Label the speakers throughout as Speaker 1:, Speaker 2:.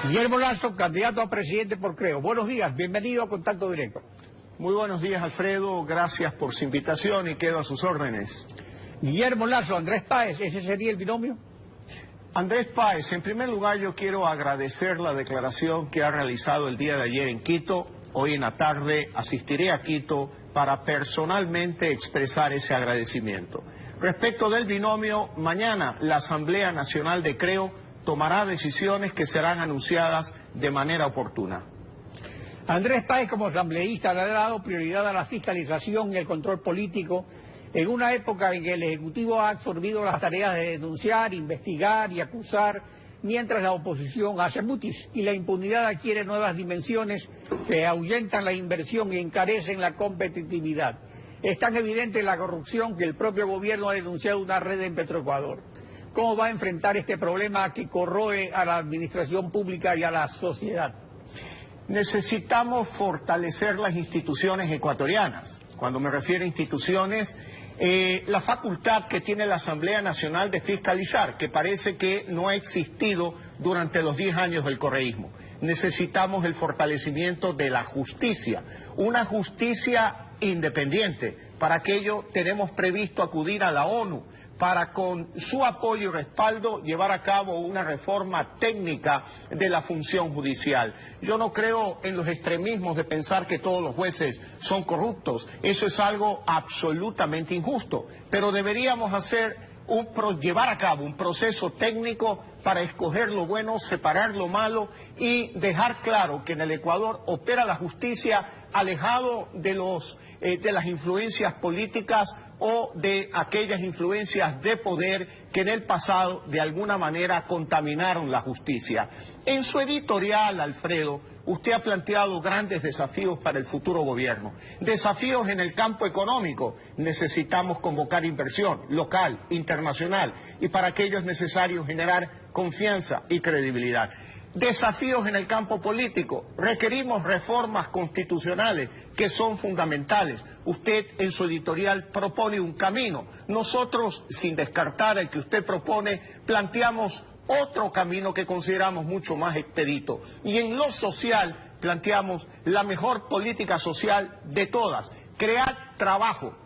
Speaker 1: Guillermo Lasso, candidato a presidente por Creo. Buenos días, bienvenido a Contacto Directo.
Speaker 2: Muy buenos días, Alfredo. Gracias por su invitación y quedo a sus órdenes.
Speaker 1: Guillermo Lasso, Andrés Páez, ¿ese sería el binomio?
Speaker 2: Andrés Páez, en primer lugar yo quiero agradecer la declaración que ha realizado el día de ayer en Quito. Hoy en la tarde asistiré a Quito para personalmente expresar ese agradecimiento. Respecto del binomio, mañana la Asamblea Nacional de Creo tomará decisiones que serán anunciadas de manera oportuna.
Speaker 1: Andrés Páez, como asambleísta, le ha dado prioridad a la fiscalización y el control político en una época en que el Ejecutivo ha absorbido las tareas de denunciar, investigar y acusar, mientras la oposición hace mutis y la impunidad adquiere nuevas dimensiones que ahuyentan la inversión y encarecen la competitividad. Es tan evidente la corrupción que el propio gobierno ha denunciado una red en Petroecuador. ¿Cómo va a enfrentar este problema que corroe a la administración pública y a la sociedad?
Speaker 2: Necesitamos fortalecer las instituciones ecuatorianas. Cuando me refiero a instituciones, la facultad que tiene la Asamblea Nacional de fiscalizar, que parece que no ha existido durante los 10 años del correísmo. Necesitamos el fortalecimiento de la justicia, una justicia independiente. Para aquello tenemos previsto acudir a la ONU para con su apoyo y respaldo llevar a cabo una reforma técnica de la función judicial. Yo no creo en los extremismos de pensar que todos los jueces son corruptos. Eso es algo absolutamente injusto. Pero deberíamos llevar a cabo un proceso técnico para escoger lo bueno, separar lo malo y dejar claro que en el Ecuador opera la justicia alejado de las influencias políticas o de aquellas influencias de poder que en el pasado de alguna manera contaminaron la justicia. En su editorial, Alfredo, usted ha planteado grandes desafíos para el futuro gobierno. Desafíos en el campo económico. Necesitamos convocar inversión local, internacional, y para aquello es necesario generar confianza y credibilidad. Desafíos en el campo político. Requerimos reformas constitucionales que son fundamentales. Usted en su editorial propone un camino. Nosotros, sin descartar el que usted propone, planteamos otro camino que consideramos mucho más expedito. Y en lo social planteamos la mejor política social de todas. Crear trabajo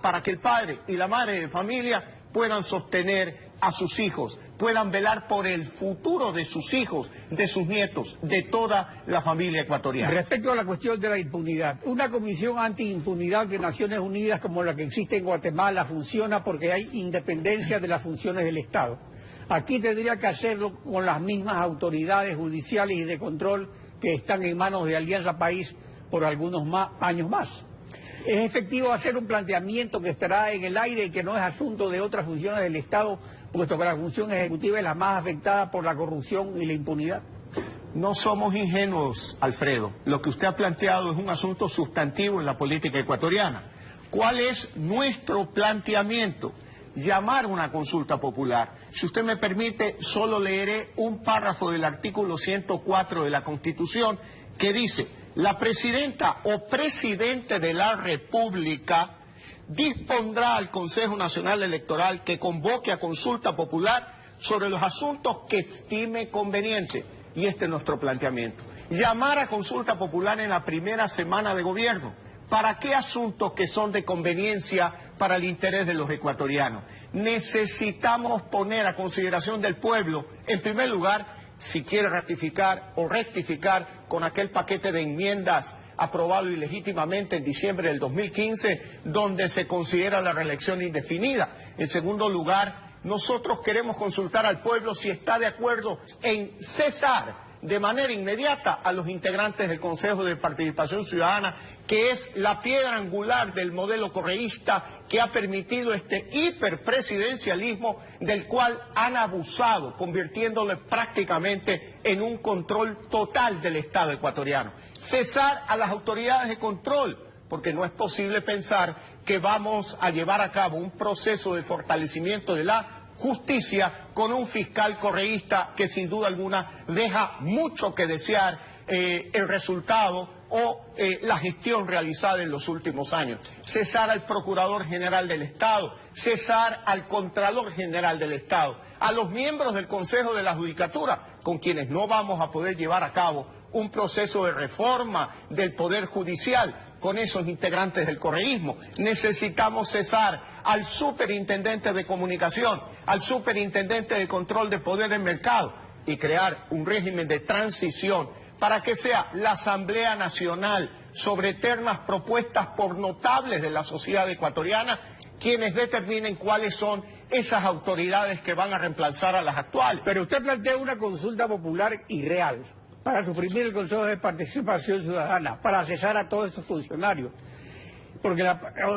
Speaker 2: para que el padre y la madre de familia puedan sostener a sus hijos, puedan velar por el futuro de sus hijos, de sus nietos, de toda la familia ecuatoriana.
Speaker 1: Respecto a la cuestión de la impunidad, una comisión antiimpunidad de Naciones Unidas como la que existe en Guatemala funciona porque hay independencia de las funciones del Estado. Aquí tendría que hacerlo con las mismas autoridades judiciales y de control que están en manos de Alianza País por algunos años más. ¿Es efectivo hacer un planteamiento que estará en el aire y que no es asunto de otras funciones del Estado, puesto que la función ejecutiva es la más afectada por la corrupción y la impunidad?
Speaker 2: No somos ingenuos, Alfredo. Lo que usted ha planteado es un asunto sustantivo en la política ecuatoriana. ¿Cuál es nuestro planteamiento? Llamar una consulta popular. Si usted me permite, solo leeré un párrafo del artículo 104 de la Constitución que dice: la presidenta o presidente de la República dispondrá al Consejo Nacional Electoral que convoque a consulta popular sobre los asuntos que estime conveniente. Y este es nuestro planteamiento. Llamar a consulta popular en la primera semana de gobierno. ¿Para qué asuntos que son de conveniencia para el interés de los ecuatorianos? Necesitamos poner a consideración del pueblo, en primer lugar, si quiere ratificar o rectificar con aquel paquete de enmiendas aprobado ilegítimamente en diciembre del 2015, donde se considera la reelección indefinida. En segundo lugar, nosotros queremos consultar al pueblo si está de acuerdo en cesar de manera inmediata a los integrantes del Consejo de Participación Ciudadana, que es la piedra angular del modelo correísta que ha permitido este hiperpresidencialismo del cual han abusado, convirtiéndolo prácticamente en un control total del Estado ecuatoriano. Cesar a las autoridades de control, porque no es posible pensar que vamos a llevar a cabo un proceso de fortalecimiento de la justicia con un fiscal correísta que sin duda alguna deja mucho que desear. El resultado o la gestión realizada en los últimos años. Cesar al Procurador General del Estado, cesar al Contralor General del Estado, a los miembros del Consejo de la Judicatura, con quienes no vamos a poder llevar a cabo un proceso de reforma del Poder Judicial con esos integrantes del correísmo. Necesitamos cesar al Superintendente de Comunicación, al Superintendente de Control de Poder del Mercado y crear un régimen de transición para que sea la Asamblea Nacional, sobre eternas propuestas por notables de la sociedad ecuatoriana, quienes determinen cuáles son esas autoridades que van a reemplazar a las actuales.
Speaker 1: Pero usted plantea una consulta popular irreal para suprimir el Consejo de Participación Ciudadana, para cesar a todos esos funcionarios. Porque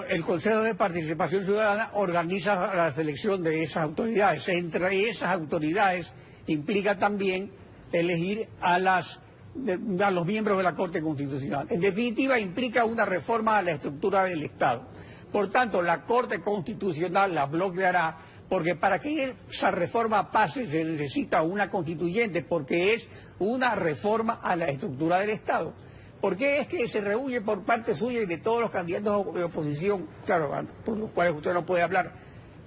Speaker 1: el Consejo de Participación Ciudadana organiza la selección de esas autoridades. Entre esas autoridades implica también elegir a los miembros de la Corte Constitucional. En definitiva, implica una reforma a la estructura del Estado. Por tanto, la Corte Constitucional la bloqueará, porque para que esa reforma pase se necesita una constituyente, porque es una reforma a la estructura del Estado. ¿Por qué es que se rehuye por parte suya y de todos los candidatos de oposición, claro, por los cuales usted no puede hablar,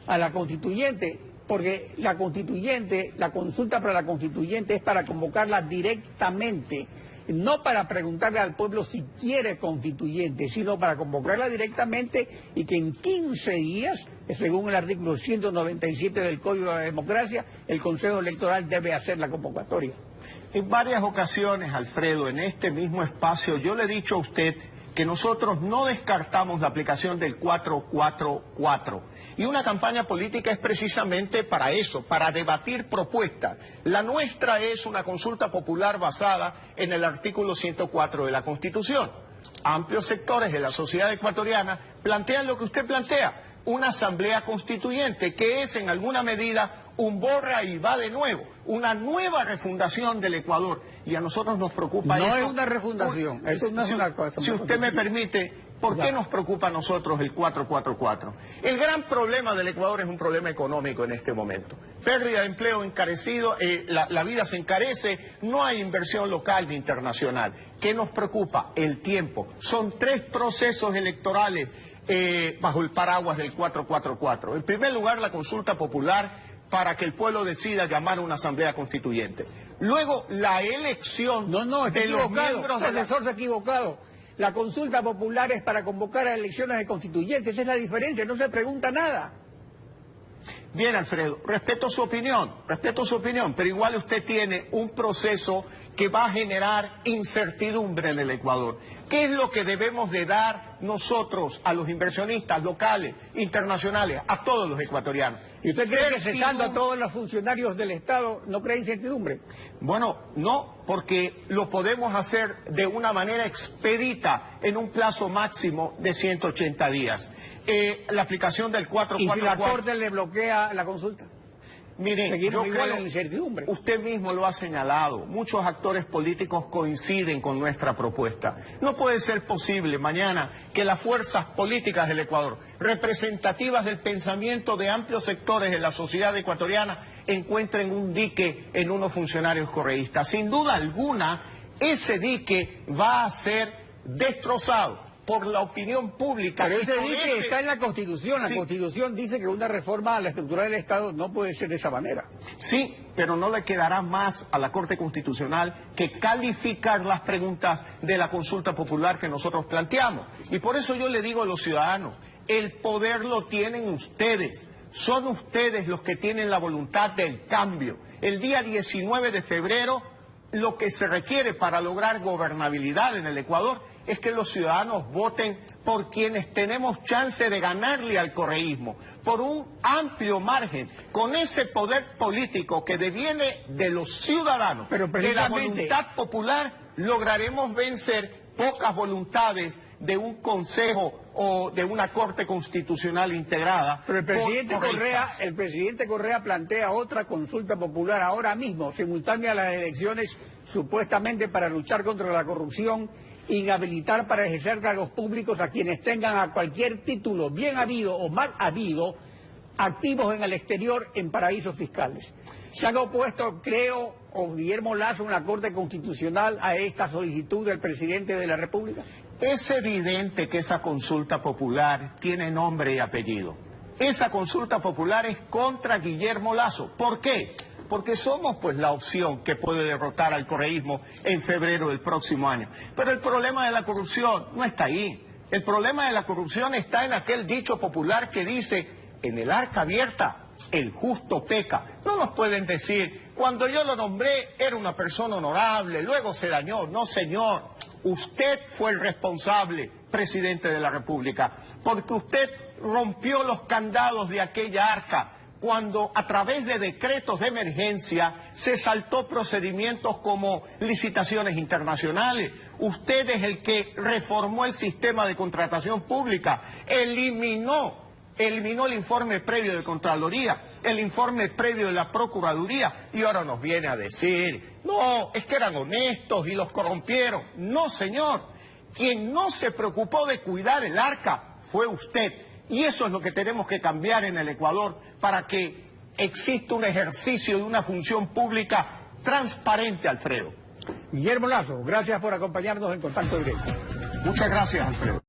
Speaker 1: a la constituyente? Porque la constituyente, la consulta para la constituyente es para convocarla directamente, no para preguntarle al pueblo si quiere constituyente, sino para convocarla directamente y que en 15 días, según el artículo 197 del Código de la Democracia, el Consejo Electoral debe hacer la convocatoria.
Speaker 2: En varias ocasiones, Alfredo, en este mismo espacio, yo le he dicho a usted que nosotros no descartamos la aplicación del 444. Y una campaña política es precisamente para eso, para debatir propuestas. La nuestra es una consulta popular basada en el artículo 104 de la Constitución. Amplios sectores de la sociedad ecuatoriana plantean lo que usted plantea, una asamblea constituyente, que es en alguna medida un borra y va de nuevo, una nueva refundación del Ecuador. Y a nosotros nos preocupa
Speaker 1: No
Speaker 2: esto.
Speaker 1: es una refundación, esto no es una cosa.
Speaker 2: Si usted me permite, ¿por qué nos preocupa a nosotros el 444? El gran problema del Ecuador es un problema económico en este momento. Pérdida de empleo encarecido, la vida se encarece, no hay inversión local ni internacional. ¿Qué nos preocupa? El tiempo. Son 3 procesos electorales bajo el paraguas del 444. En primer lugar, la consulta popular para que el pueblo decida llamar a una asamblea constituyente. Luego, la elección de los miembros de la...
Speaker 1: asesor se ha equivocado. La consulta popular es para convocar a elecciones de constituyentes, esa es la diferencia, no se pregunta nada.
Speaker 2: Bien, Alfredo, respeto su opinión, pero igual usted tiene un proceso que va a generar incertidumbre en el Ecuador. ¿Qué es lo que debemos de dar nosotros a los inversionistas locales, internacionales, a todos los ecuatorianos?
Speaker 1: ¿Y usted cree que cesando a todos los funcionarios del Estado no crea incertidumbre?
Speaker 2: Bueno, no, porque lo podemos hacer de una manera expedita en un plazo máximo de 180 días. La aplicación del 444...
Speaker 1: ¿Y si la Corte le bloquea la consulta?
Speaker 2: Mire,
Speaker 1: Seguimos
Speaker 2: yo
Speaker 1: igual
Speaker 2: creo,
Speaker 1: en la incertidumbre.
Speaker 2: Usted mismo lo ha señalado, muchos actores políticos coinciden con nuestra propuesta. No puede ser posible mañana que las fuerzas políticas del Ecuador, representativas del pensamiento de amplios sectores de la sociedad ecuatoriana, encuentren un dique en unos funcionarios correístas. Sin duda alguna, ese dique va a ser destrozado por la opinión pública.
Speaker 1: Pero ese dique está en la Constitución. La
Speaker 2: Sí.
Speaker 1: Constitución dice que una reforma a la estructura del Estado no puede ser de esa manera.
Speaker 2: Sí, pero no le quedará más a la Corte Constitucional que calificar las preguntas de la consulta popular que nosotros planteamos. Y por eso yo le digo a los ciudadanos, el poder lo tienen ustedes. Son ustedes los que tienen la voluntad del cambio. El día 19 de febrero, lo que se requiere para lograr gobernabilidad en el Ecuador es que los ciudadanos voten por quienes tenemos chance de ganarle al correísmo, por un amplio margen, con ese poder político que deviene de los ciudadanos,
Speaker 1: Pero
Speaker 2: de la
Speaker 1: precisamente...
Speaker 2: voluntad popular, lograremos vencer pocas voluntades de un consejo o de una Corte Constitucional integrada.
Speaker 1: Pero el presidente
Speaker 2: correístas.
Speaker 1: Correa plantea otra consulta popular ahora mismo, simultánea a las elecciones, supuestamente para luchar contra la corrupción, inhabilitar para ejercer cargos públicos a quienes tengan a cualquier título, bien habido o mal habido, activos en el exterior en paraísos fiscales. Se han opuesto, creo, o Guillermo Lazo, una Corte Constitucional a esta solicitud del presidente de la República.
Speaker 2: Es evidente que esa consulta popular tiene nombre y apellido. Esa consulta popular es contra Guillermo Lazo. ¿Por qué? Porque somos pues la opción que puede derrotar al correísmo en febrero del próximo año. Pero el problema de la corrupción no está ahí. El problema de la corrupción está en aquel dicho popular que dice, en el arca abierta, el justo peca. No nos pueden decir, cuando yo lo nombré era una persona honorable, luego se dañó. No, señor, usted fue el responsable, presidente de la República, porque usted rompió los candados de aquella arca cuando a través de decretos de emergencia se saltó procedimientos como licitaciones internacionales. Usted es el que reformó el sistema de contratación pública, eliminó el informe previo de Contraloría, el informe previo de la Procuraduría, y ahora nos viene a decir, no, es que eran honestos y los corrompieron. No, señor, quien no se preocupó de cuidar el arca fue usted. Y eso es lo que tenemos que cambiar en el Ecuador para que exista un ejercicio de una función pública transparente, Alfredo.
Speaker 1: Guillermo Lazo, gracias por acompañarnos en Contacto Directo.
Speaker 2: Muchas gracias, Alfredo.